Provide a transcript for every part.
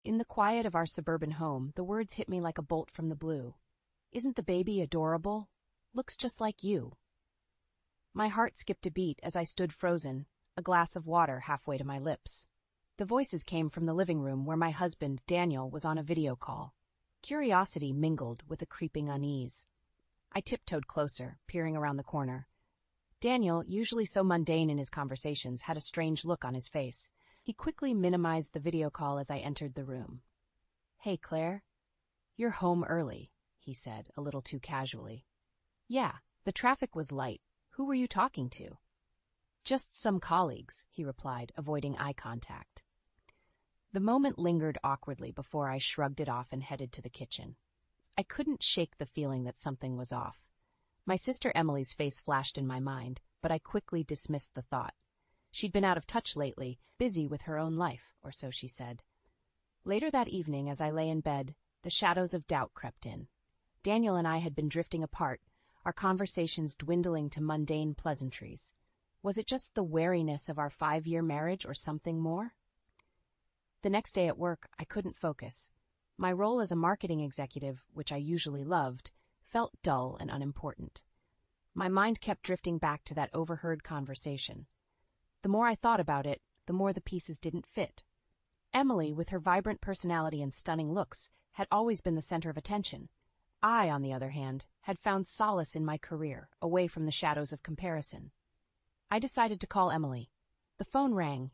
In the quiet of our suburban home, the words hit me like a bolt from the blue. Isn't the baby adorable? Looks just like you. My heart skipped a beat as I stood frozen, a glass of water halfway to my lips. The voices came from the living room where my husband, Daniel, was on a video call. Curiosity mingled with a creeping unease. I tiptoed closer, peering around the corner. Daniel, usually so mundane in his conversations, had a strange look on his face. He quickly minimized the video call as I entered the room. "Hey, Claire. You're home early," he said, a little too casually. "Yeah, the traffic was light. Who were you talking to?" "Just some colleagues," he replied, avoiding eye contact. The moment lingered awkwardly before I shrugged it off and headed to the kitchen. I couldn't shake the feeling that something was off. My sister Emily's face flashed in my mind, but I quickly dismissed the thought. She'd been out of touch lately, busy with her own life, or so she said. Later that evening, as I lay in bed, the shadows of doubt crept in. Daniel and I had been drifting apart, our conversations dwindling to mundane pleasantries. Was it just the wariness of our 5-year marriage or something more? The next day at work, I couldn't focus. My role as a marketing executive, which I usually loved, felt dull and unimportant. My mind kept drifting back to that overheard conversation. The more I thought about it, the more the pieces didn't fit. Emily, with her vibrant personality and stunning looks, had always been the center of attention. I, on the other hand, had found solace in my career, away from the shadows of comparison. I decided to call Emily. The phone rang,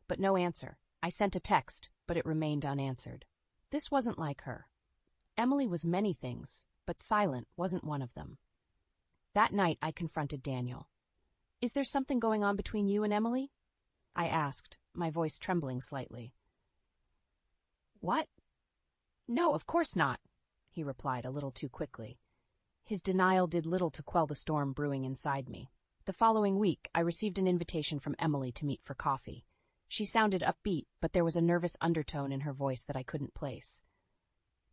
but no answer. I sent a text, but it remained unanswered. This wasn't like her. Emily was many things, but silent wasn't one of them. That night, I confronted Daniel. "Is there something going on between you and Emily?" I asked, my voice trembling slightly. "What? No, of course not," he replied a little too quickly. His denial did little to quell the storm brewing inside me. The following week, I received an invitation from Emily to meet for coffee. She sounded upbeat, but there was a nervous undertone in her voice that I couldn't place.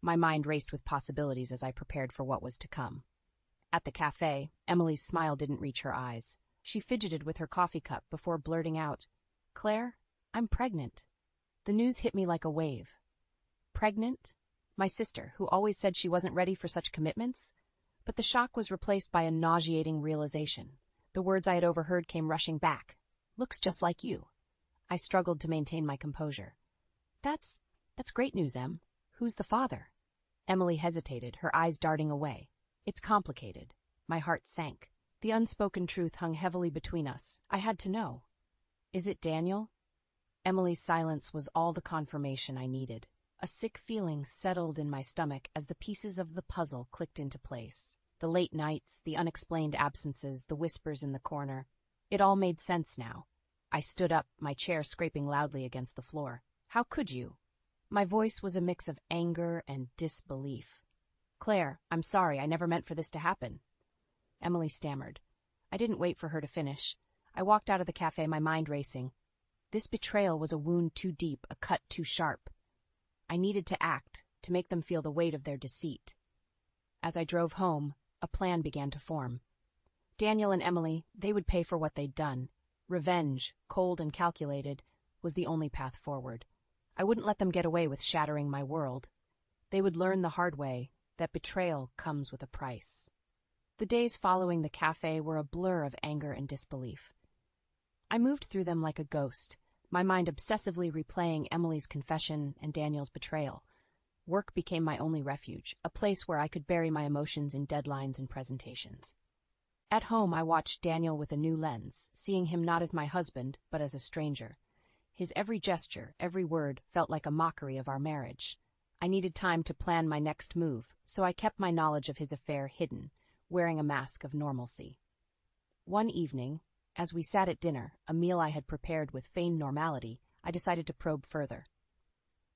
My mind raced with possibilities as I prepared for what was to come. At the cafe, Emily's smile didn't reach her eyes. She fidgeted with her coffee cup before blurting out, "Claire, I'm pregnant." The news hit me like a wave. Pregnant? My sister, who always said she wasn't ready for such commitments? But the shock was replaced by a nauseating realization. The words I had overheard came rushing back. "Looks just like you." I struggled to maintain my composure. That's great news, Em. Who's the father?" Emily hesitated, her eyes darting away. "It's complicated." My heart sank. The unspoken truth hung heavily between us. I had to know. "Is it Daniel?" Emily's silence was all the confirmation I needed. A sick feeling settled in my stomach as the pieces of the puzzle clicked into place. The late nights, the unexplained absences, the whispers in the corner. It all made sense now. I stood up, my chair scraping loudly against the floor. "How could you?" My voice was a mix of anger and disbelief. "Claire, I'm sorry, I never meant for this to happen." Emily stammered. I didn't wait for her to finish. I walked out of the cafe, my mind racing. This betrayal was a wound too deep, a cut too sharp. I needed to act, to make them feel the weight of their deceit. As I drove home, a plan began to form. Daniel and Emily, they would pay for what they'd done. Revenge, cold and calculated, was the only path forward. I wouldn't let them get away with shattering my world. They would learn the hard way that betrayal comes with a price. The days following the cafe were a blur of anger and disbelief. I moved through them like a ghost, my mind obsessively replaying Emily's confession and Daniel's betrayal. Work became my only refuge, a place where I could bury my emotions in deadlines and presentations. At home, I watched Daniel with a new lens, seeing him not as my husband, but as a stranger. His every gesture, every word, felt like a mockery of our marriage. I needed time to plan my next move, so I kept my knowledge of his affair hidden, wearing a mask of normalcy. One evening, as we sat at dinner, a meal I had prepared with feigned normality, I decided to probe further.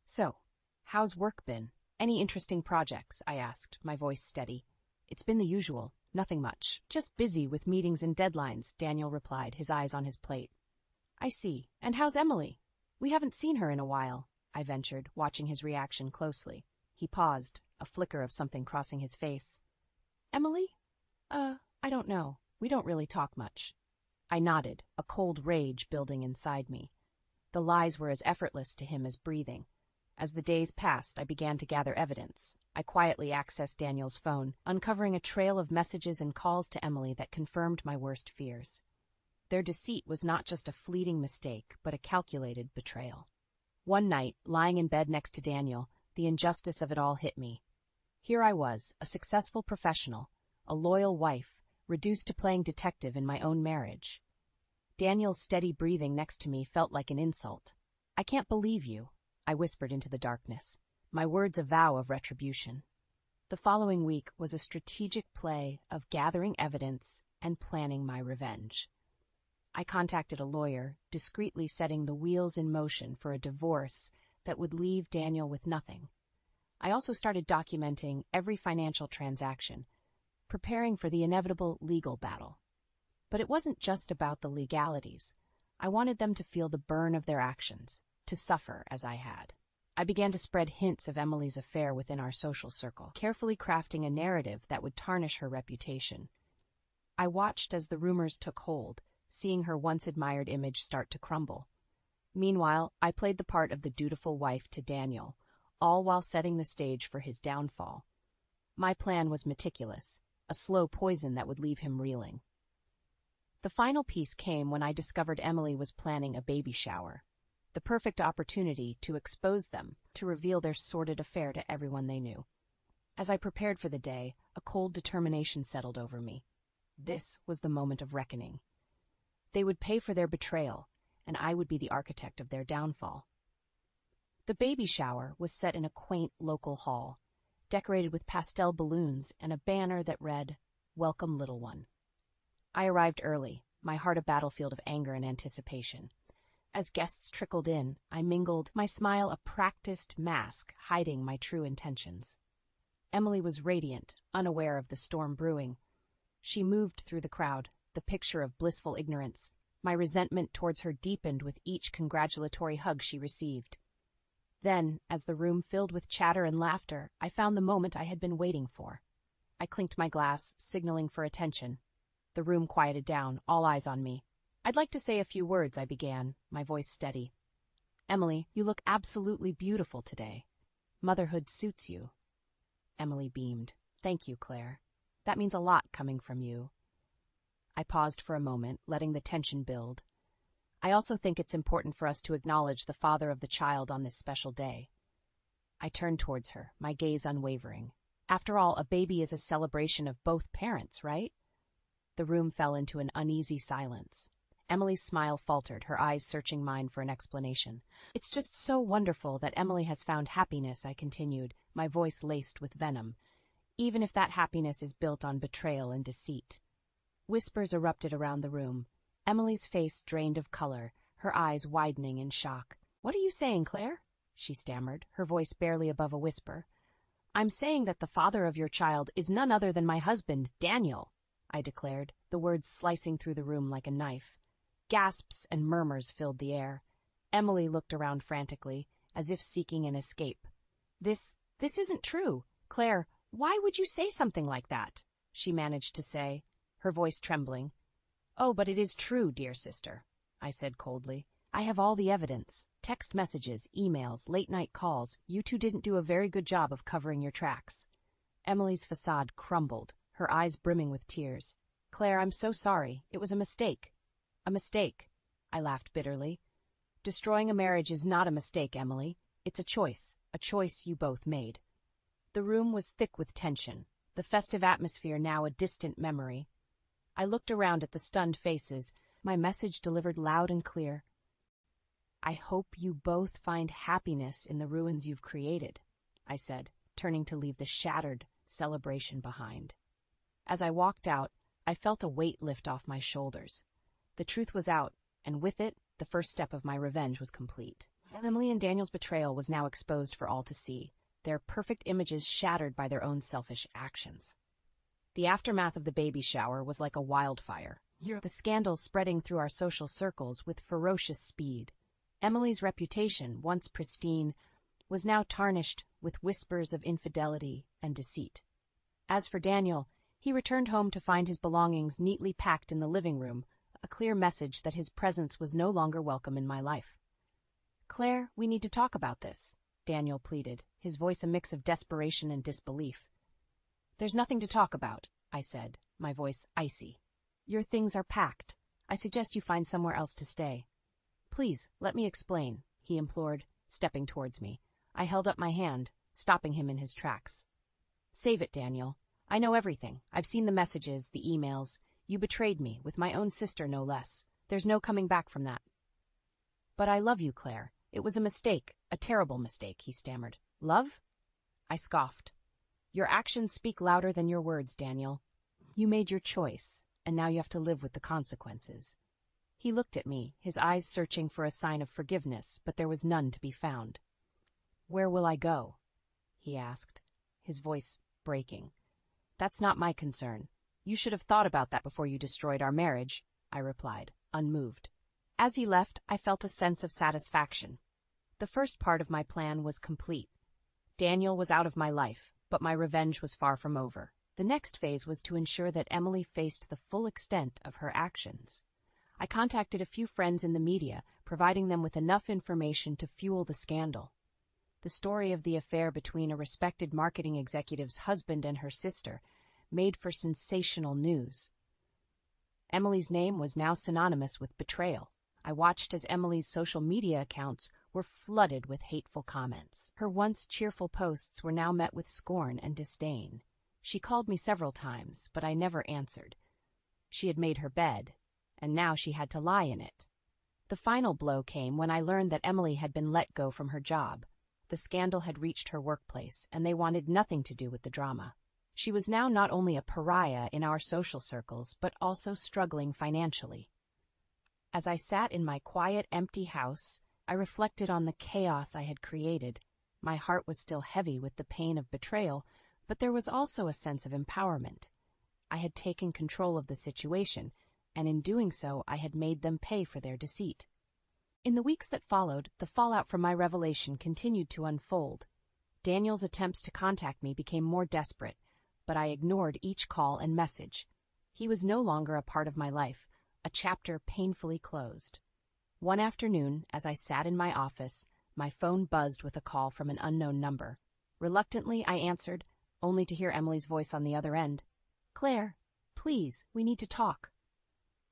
"So, how's work been? Any interesting projects?" I asked, my voice steady. "It's been the usual, nothing much. Just busy with meetings and deadlines," Daniel replied, his eyes on his plate. "I see. And how's Emily? We haven't seen her in a while," I ventured, watching his reaction closely. He paused, a flicker of something crossing his face. "Emily? I don't know. We don't really talk much." I nodded, a cold rage building inside me. The lies were as effortless to him as breathing. As the days passed, I began to gather evidence. I quietly accessed Daniel's phone, uncovering a trail of messages and calls to Emily that confirmed my worst fears. Their deceit was not just a fleeting mistake, but a calculated betrayal. One night, lying in bed next to Daniel, the injustice of it all hit me. Here I was, a successful professional, a loyal wife, reduced to playing detective in my own marriage. Daniel's steady breathing next to me felt like an insult. "I can't believe you," I whispered into the darkness, my words a vow of retribution. The following week was a strategic play of gathering evidence and planning my revenge. I contacted a lawyer, discreetly setting the wheels in motion for a divorce that would leave Daniel with nothing. I also started documenting every financial transaction, preparing for the inevitable legal battle. But it wasn't just about the legalities. I wanted them to feel the burn of their actions, to suffer as I had. I began to spread hints of Emily's affair within our social circle, carefully crafting a narrative that would tarnish her reputation. I watched as the rumors took hold, seeing her once-admired image start to crumble. Meanwhile, I played the part of the dutiful wife to Daniel, all while setting the stage for his downfall. My plan was meticulous, a slow poison that would leave him reeling. The final piece came when I discovered Emily was planning a baby shower, the perfect opportunity to expose them, to reveal their sordid affair to everyone they knew. As I prepared for the day, a cold determination settled over me. This was the moment of reckoning. They would pay for their betrayal, and I would be the architect of their downfall. The baby shower was set in a quaint local hall, decorated with pastel balloons and a banner that read, "Welcome, little one." I arrived early, my heart a battlefield of anger and anticipation. As guests trickled in, I mingled, my smile a practiced mask hiding my true intentions. Emily was radiant, unaware of the storm brewing. She moved through the crowd, the picture of blissful ignorance. My resentment towards her deepened with each congratulatory hug she received. Then, as the room filled with chatter and laughter, I found the moment I had been waiting for. I clinked my glass, signaling for attention. The room quieted down, all eyes on me. "I'd like to say a few words," I began, my voice steady. "Emily, you look absolutely beautiful today. Motherhood suits you." Emily beamed. "Thank you, Claire. That means a lot coming from you." I paused for a moment, letting the tension build. "I also think it's important for us to acknowledge the father of the child on this special day." I turned towards her, my gaze unwavering. After all, a baby is a celebration of both parents, right? The room fell into an uneasy silence. Emily's smile faltered, her eyes searching mine for an explanation. "It's just so wonderful that Emily has found happiness," I continued, my voice laced with venom, "even if that happiness is built on betrayal and deceit." Whispers erupted around the room. Emily's face drained of color, her eyes widening in shock. "What are you saying, Claire?" she stammered, her voice barely above a whisper. "I'm saying that the father of your child is none other than my husband, Daniel," I declared, the words slicing through the room like a knife. Gasps and murmurs filled the air. Emily looked around frantically, as if seeking an escape. This isn't true. Claire, why would you say something like that?" she managed to say, her voice trembling. "Oh, but it is true, dear sister," I said coldly. "I have all the evidence. Text messages, emails, late-night calls. You two didn't do a very good job of covering your tracks." Emily's facade crumbled, her eyes brimming with tears. "Claire, I'm so sorry. It was a mistake." "A mistake," I laughed bitterly. "Destroying a marriage is not a mistake, Emily. It's a choice you both made." The room was thick with tension, the festive atmosphere now a distant memory. I looked around at the stunned faces, my message delivered loud and clear. "I hope you both find happiness in the ruins you've created," I said, turning to leave the shattered celebration behind. As I walked out, I felt a weight lift off my shoulders. The truth was out, and with it, the first step of my revenge was complete. Emily and Daniel's betrayal was now exposed for all to see, their perfect images shattered by their own selfish actions. The aftermath of the baby shower was like a wildfire, the scandal spreading through our social circles with ferocious speed. Emily's reputation, once pristine, was now tarnished with whispers of infidelity and deceit. As for Daniel, he returned home to find his belongings neatly packed in the living room, a clear message that his presence was no longer welcome in my life. "Claire, we need to talk about this," Daniel pleaded, his voice a mix of desperation and disbelief. "There's nothing to talk about," I said, my voice icy. "Your things are packed. I suggest you find somewhere else to stay." "Please, let me explain," he implored, stepping towards me. I held up my hand, stopping him in his tracks. "Save it, Daniel. I know everything. I've seen the messages, the emails. You betrayed me, with my own sister no less. There's no coming back from that." "But I love you, Claire. It was a mistake, a terrible mistake," he stammered. "Love?" I scoffed. "Your actions speak louder than your words, Daniel. You made your choice, and now you have to live with the consequences." He looked at me, his eyes searching for a sign of forgiveness, but there was none to be found. "Where will I go?" he asked, his voice breaking. "That's not my concern. You should have thought about that before you destroyed our marriage," I replied, unmoved. As he left, I felt a sense of satisfaction. The first part of my plan was complete. Daniel was out of my life, but my revenge was far from over. The next phase was to ensure that Emily faced the full extent of her actions. I contacted a few friends in the media, providing them with enough information to fuel the scandal. The story of the affair between a respected marketing executive's husband and her sister made for sensational news. Emily's name was now synonymous with betrayal. I watched as Emily's social media accounts were flooded with hateful comments. Her once cheerful posts were now met with scorn and disdain. She called me several times, but I never answered. She had made her bed, and now she had to lie in it. The final blow came when I learned that Emily had been let go from her job. The scandal had reached her workplace, and they wanted nothing to do with the drama. She was now not only a pariah in our social circles, but also struggling financially. As I sat in my quiet, empty house, I reflected on the chaos I had created. My heart was still heavy with the pain of betrayal, but there was also a sense of empowerment. I had taken control of the situation, and in doing so, I had made them pay for their deceit. In the weeks that followed, the fallout from my revelation continued to unfold. Daniel's attempts to contact me became more desperate, but I ignored each call and message. He was no longer a part of my life, a chapter painfully closed. One afternoon, as I sat in my office, my phone buzzed with a call from an unknown number. Reluctantly, I answered, only to hear Emily's voice on the other end. "Claire, please, we need to talk."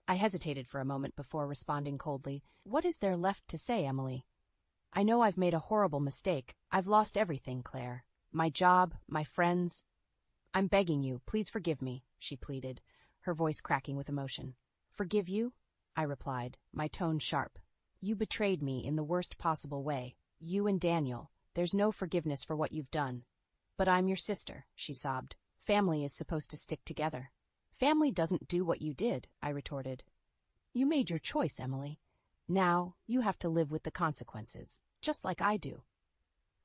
I hesitated for a moment before responding coldly. "What is there left to say, Emily?" "I know I've made a horrible mistake. I've lost everything, Claire. My job, my friends. I'm begging you, please forgive me," she pleaded, her voice cracking with emotion. "Forgive you?" I replied, my tone sharp. "You betrayed me in the worst possible way. You and Daniel. There's no forgiveness for what you've done." "But I'm your sister," she sobbed. "Family is supposed to stick together." "Family doesn't do what you did," I retorted. "You made your choice, Emily. Now you have to live with the consequences, just like I do."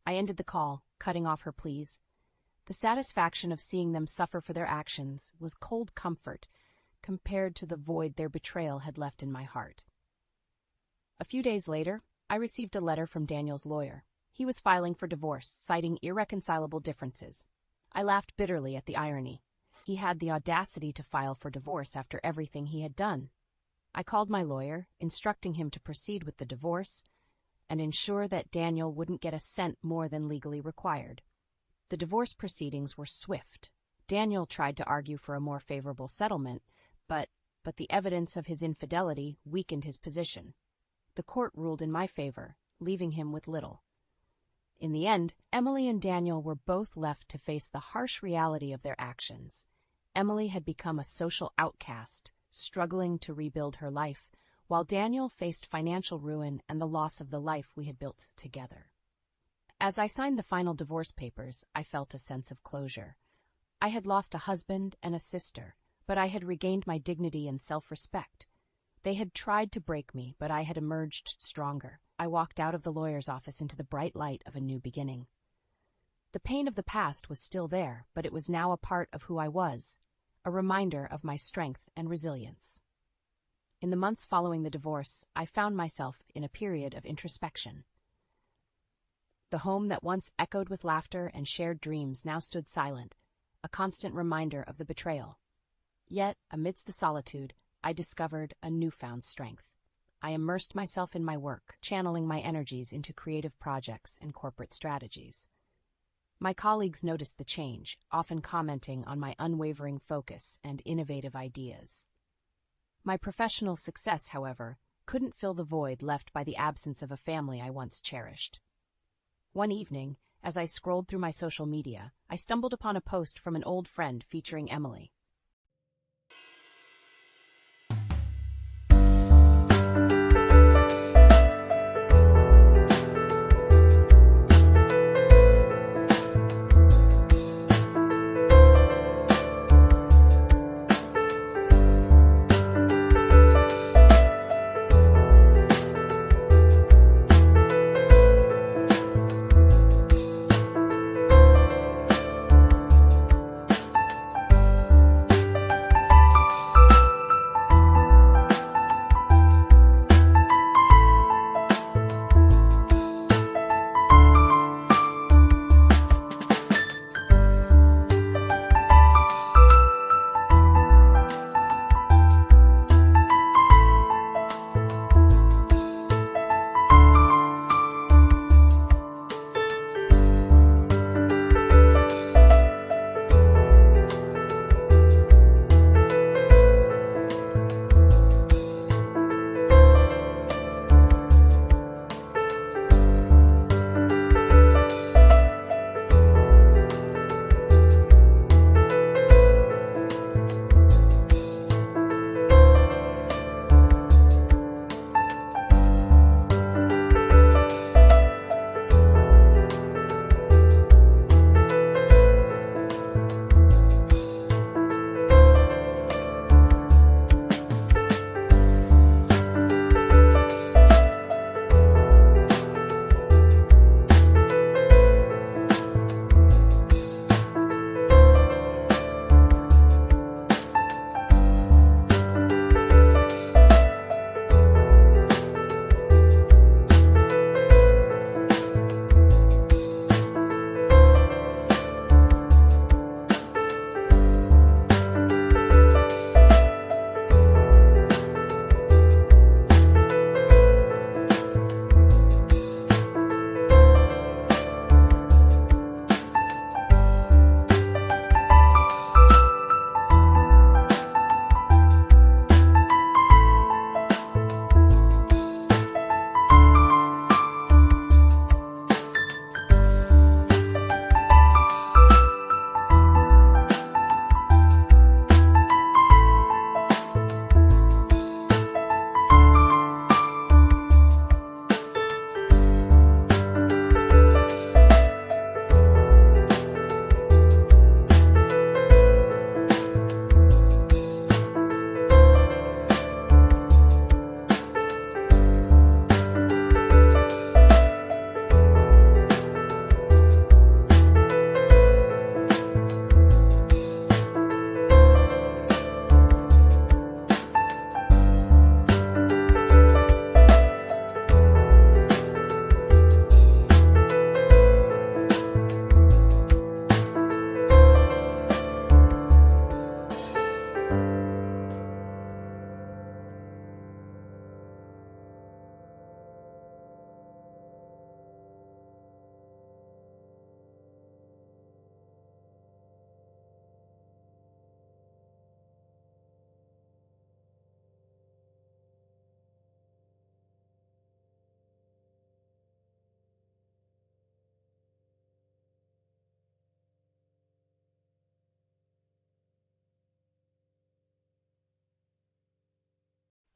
I ended the call, cutting off her pleas. The satisfaction of seeing them suffer for their actions was cold comfort compared to the void their betrayal had left in my heart. A few days later, I received a letter from Daniel's lawyer. He was filing for divorce, citing irreconcilable differences. I laughed bitterly at the irony. He had the audacity to file for divorce after everything he had done. I called my lawyer, instructing him to proceed with the divorce and ensure that Daniel wouldn't get a cent more than legally required. The divorce proceedings were swift. Daniel tried to argue for a more favorable settlement, but the evidence of his infidelity weakened his position. The court ruled in my favor, leaving him with little. In the end, Emily and Daniel were both left to face the harsh reality of their actions. Emily had become a social outcast, struggling to rebuild her life, while Daniel faced financial ruin and the loss of the life we had built together. As I signed the final divorce papers, I felt a sense of closure. I had lost a husband and a sister, but I had regained my dignity and self-respect. They had tried to break me, but I had emerged stronger. I walked out of the lawyer's office into the bright light of a new beginning. The pain of the past was still there, but it was now a part of who I was, a reminder of my strength and resilience. In the months following the divorce, I found myself in a period of introspection. The home that once echoed with laughter and shared dreams now stood silent, a constant reminder of the betrayal. Yet, amidst the solitude, I discovered a newfound strength. I immersed myself in my work, channeling my energies into creative projects and corporate strategies. My colleagues noticed the change, often commenting on my unwavering focus and innovative ideas. My professional success, however, couldn't fill the void left by the absence of a family I once cherished. One evening, as I scrolled through my social media, I stumbled upon a post from an old friend featuring Emily.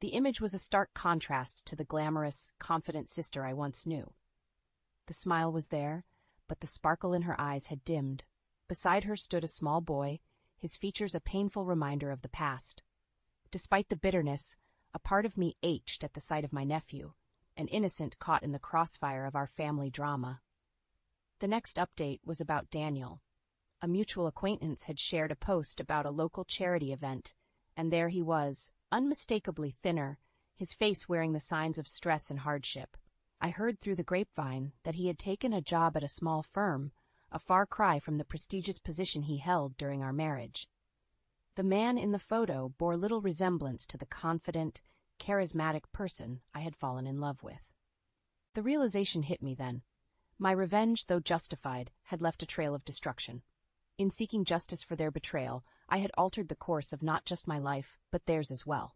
The image was a stark contrast to the glamorous, confident sister I once knew. The smile was there, but the sparkle in her eyes had dimmed. Beside her stood a small boy, his features a painful reminder of the past. Despite the bitterness, a part of me ached at the sight of my nephew, an innocent caught in the crossfire of our family drama. The next update was about Daniel. A mutual acquaintance had shared a post about a local charity event, and there he was, unmistakably thinner, his face wearing the signs of stress and hardship. I heard through the grapevine that he had taken a job at a small firm, a far cry from the prestigious position he held during our marriage. The man in the photo bore little resemblance to the confident, charismatic person I had fallen in love with. The realization hit me then. My revenge, though justified, had left a trail of destruction. In seeking justice for their betrayal, I had altered the course of not just my life, but theirs as well.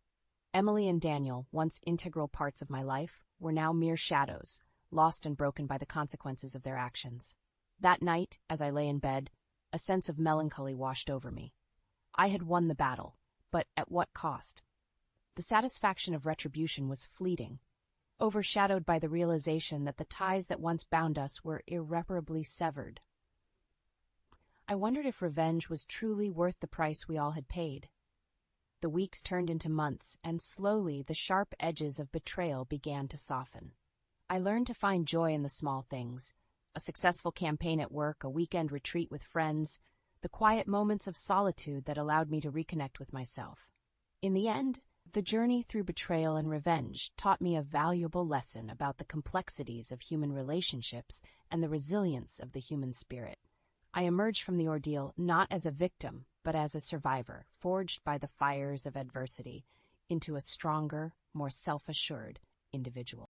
Emily and Daniel, once integral parts of my life, were now mere shadows, lost and broken by the consequences of their actions. That night, as I lay in bed, a sense of melancholy washed over me. I had won the battle, but at what cost? The satisfaction of retribution was fleeting, overshadowed by the realization that the ties that once bound us were irreparably severed. I wondered if revenge was truly worth the price we all had paid. The weeks turned into months, and slowly the sharp edges of betrayal began to soften. I learned to find joy in the small things: a successful campaign at work, a weekend retreat with friends, the quiet moments of solitude that allowed me to reconnect with myself. In the end, the journey through betrayal and revenge taught me a valuable lesson about the complexities of human relationships and the resilience of the human spirit. I emerged from the ordeal not as a victim, but as a survivor, forged by the fires of adversity into a stronger, more self-assured individual.